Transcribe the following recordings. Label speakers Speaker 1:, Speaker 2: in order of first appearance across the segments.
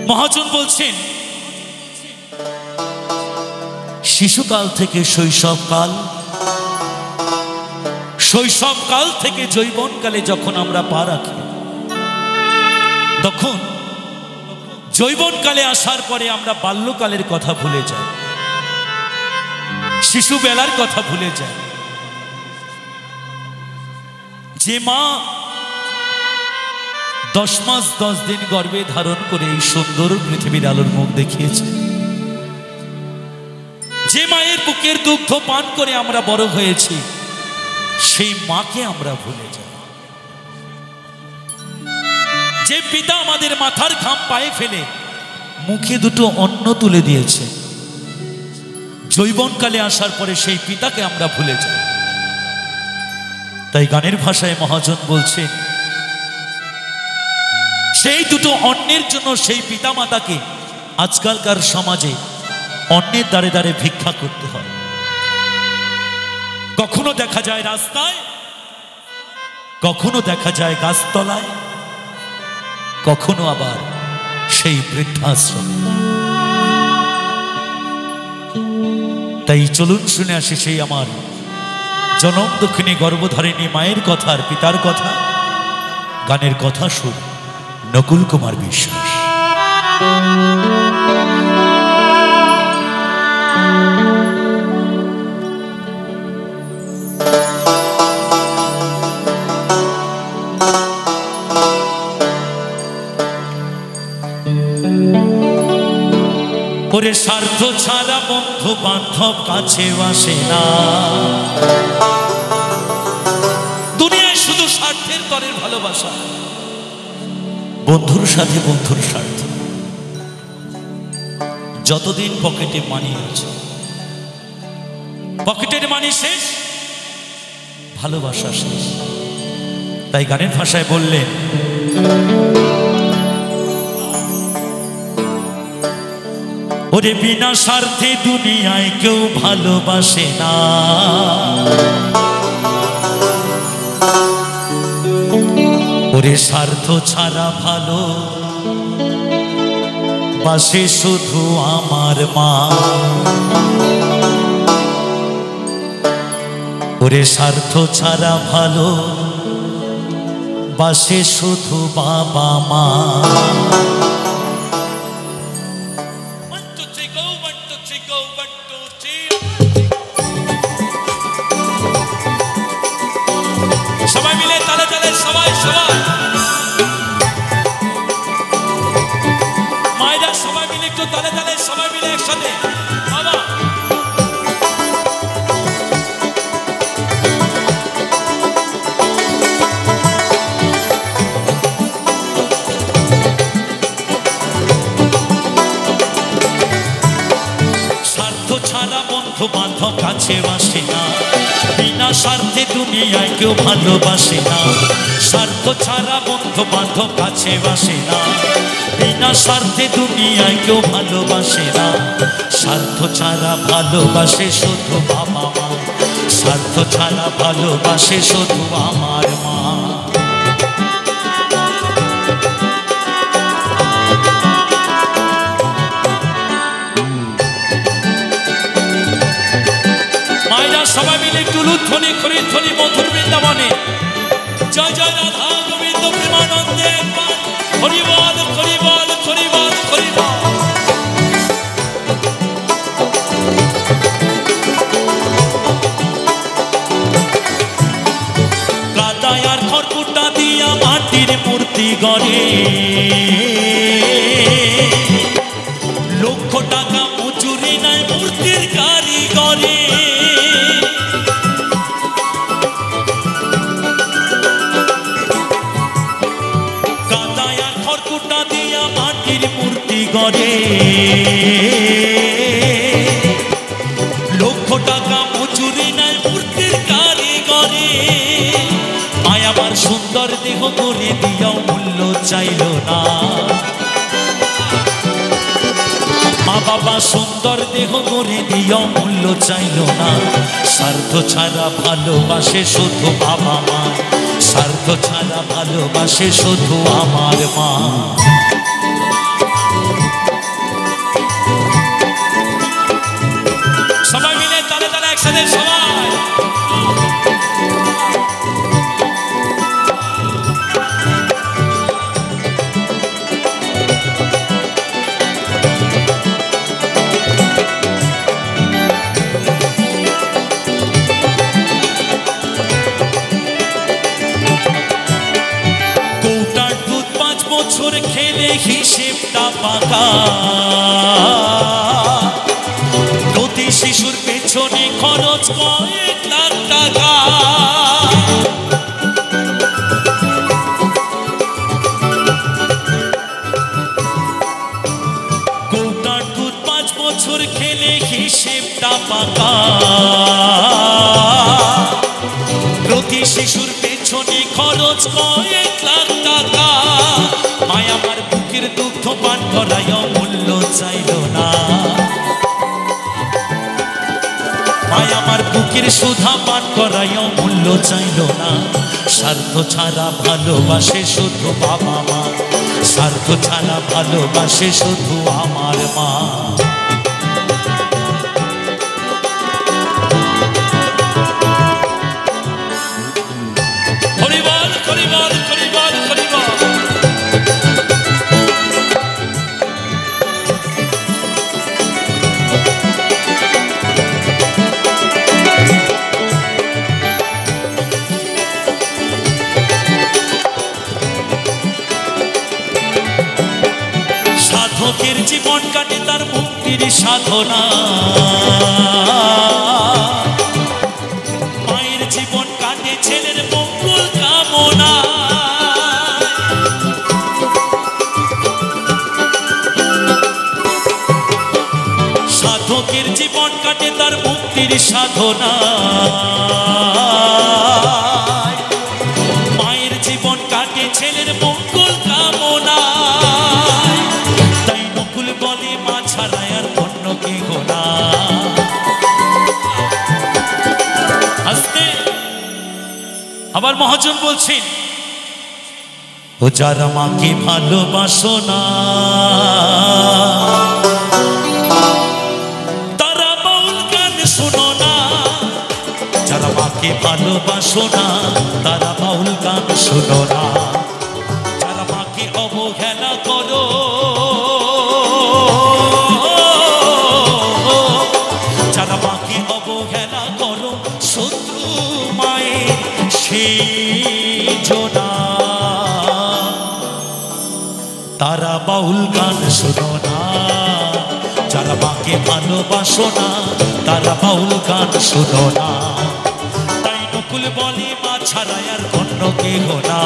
Speaker 1: মহাজন বলছেন শিশুকাল থেকে শৈশবকাল, শৈশবকাল থেকে যৌবনকালে যখন আমরা পা রাখি, তখন যৌবনকালে আসার পরে আমরা বাল্যকালের কথা ভুলে যাই, শিশুবেলার কথা ভুলে যাই। যে মা 10 মাস 10 দিন গর্ভে ধারণ করে এই সুন্দর পৃথিবীর আলোর মুখ দেখিয়েছে, যে মায়ের বুকের দুগ্ধ পান করে আমরা বড় হয়েছি, সেই মাকে আমরা ভুলে যাই। যে পিতা আমাদের মাথার ঘাম পায়ে ফেলে মুখে দুটো অন্ন তুলে দিয়েছে, যৌবনকালে আসার পরে সেই পিতাকে আমরা ভুলে যাই। তাই গানের ভাষায় মহাজন বলছে সেই দুটো অন্নের জন্য সেই পিতা মাতাকে আজকালকার সমাজে অন্যের দ্বারে দ্বারে ভিক্ষা করতে হয়। কখনো দেখা যায় রাস্তায়, কখনো দেখা যায় গাছতলায়, কখনো আবার সেই বৃদ্ধাশ্রমে। তাই চলুন শুনে আসি সেই আমার জনম দক্ষিণী গর্ভধারিণী মায়ের কথা আর পিতার কথা। গানের কথা সুর নকুল কুমার বিশ্বাস। ওরে স্বার্থ ছাড়া বন্ধু বান্ধব কাছে আসে না, দুনিয়ায় শুধু স্বার্থের তরের ভালোবাসা। বন্ধুর সাথে বন্ধুর স্বার্থ, যতদিন পকেটে মানি আছে, পকেটের মানি শেষ, ভালোবাসা শেষ। তাই গানের ভাষায় বললেন ওরে বিনা স্বার্থে দুনিয়ায় কেউ ভালোবাসে না, ওরে স্বার্থ ছাড়া ভালো বাসে শুধু আমার মা, ওরে স্বার্থ ছাড়া ভালো বাসে শুধু বাবা মা। সবাই মিলে তালে তালে, সবাই সবাই মায়েরা সবাই মিলে একটু তালে তালে, সবাই মিলে একসাথে বাবা। স্বার্থ ছাড়া বন্ধু বান্ধব কাছে আসে না, বিনা স্বার্থে দুনিয়ায় কেউ ভালোবাসে না। স্বার্থ ছাড়া বন্ধু বান্ধব কাছে আসে না, বিনা স্বার্থে দুনিয়ায় কেউ ভালোবাসে না। স্বার্থ ছাড়া ভালোবাসে শুধু বাবা মা, স্বার্থ ছাড়া ভালোবাসে শুধু আমার মা। মায়েরা সবাই মিলে একটু লুধ্বনি করে ধ্বনি মধুর বৃন্দাবনে জয় জয় রাধা গোবিন্দ প্রেমানন্দে হরিবল হরিবল হরিবল হরিবল। কাদায় আর খড়কুটা দিয়া মাটির মূর্তি গড়ে, লক্ষ টাকা মজুরি নাই মূর্তির কারিগরে। গড়ে লক্ষ টাকা মজুরি নাই মূর্তির কারিগরে। মায় আমার সুন্দর দেহ করে দিয়াও মূল্য চাইল না, মা বাবা সুন্দর দেহ গড়ে দিও মূল্য চাইল না স্বার্থ ছাড়া ভালোবাসে শুধু বাবা মা স্বার্থ ছাড়া ভালোবাসে শুধু আমার মা সবাই মিলে তালে তালে একসাথে সবাই বছর খেলে হিসেবটা পাকা প্রতি শিশুর পেছনে খরচ কয়েক লাখ টাকা কৌটার দুধ 5 বছর খেলে হিসেবটা পাকা প্রতি শিশুর পেছনে খরচ কয়েক লাখ টাকা মায় আমার বুকের দুগ্ধ পান করায় মূল্য চাইল না মায় আমার বুকের সুধা পান করায় মূল্য চাইল না স্বার্থ ছাড়া ভালোবাসে শুধু বাবা মা স্বার্থ ছাড়া ভালোবাসে শুধু আমার মা হরিবল হরিবল হরিবল হরিবল সাধকের জীবন কাটে তার মুক্তির সাধনা মায়ের জীবন কাটে ছেলের মঙ্গল কামনা সাধকের জীবন কাটে তার মুক্তির সাধনা মায়ের জীবন কাটে ছেলের মঙ্গল কামনা বলে মা ছাড়া আর অন্য কি গোনা আবার মহাজন বলছেন ও যারা মাকে ভালোবাসো না তারা বাউল গান শোনো না যারা মাকে ভালোবাসো না তারা বাউল গান শোনো না যারা মাকে অবহেলা করো যারা মাকে অবহেলা করো শত্রু মায়ের সেই জোনা তারা বাউল গান শোনো না যারা মাকে ভালোবাসো না তারা বাউল গান শোনো না তাই নকুল বলে মা ছাড়া আর অন্য কেহ না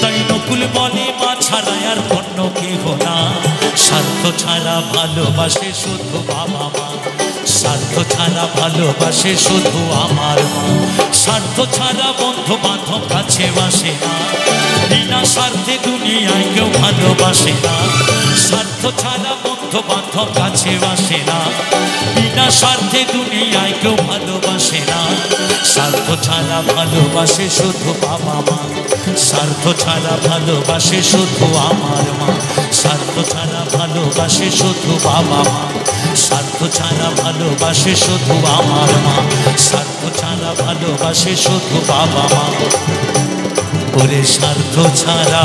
Speaker 1: তাই নকুল বলে মা ছাড়া আর অন্য কেহ না স্বার্থ ছাড়া ভালোবাসে শুধু বাবা মা স্বার্থ ছাড়া ভালোবাসে শুধু আমার মা স্বার্থ ছাড়া বন্ধু বান্ধব কাছে বাসে না বিনা স্বার্থে দুনিয়ায় কেউ ভালোবাসে না স্বার্থ ছাড়া বন্ধু বান্ধব কাছে বাসে না বিনা স্বার্থে দুনিয়ায় কেউ ভালোবাসে না স্বার্থ ছাড়া ভালোবাসে শুধু বাবা মা স্বার্থ ছাড়া ভালোবাসে শুধু আমার মা স্বার্থ ছাড়া ভালোবাসে শুধু বাবা মা স্বার্থ ছাড়া ভালোবাসে শুধু আমার মা স্বার্থ ছাড়া ভালোবাসে শুধু বাবা মা ওরে স্বার্থ ছাড়া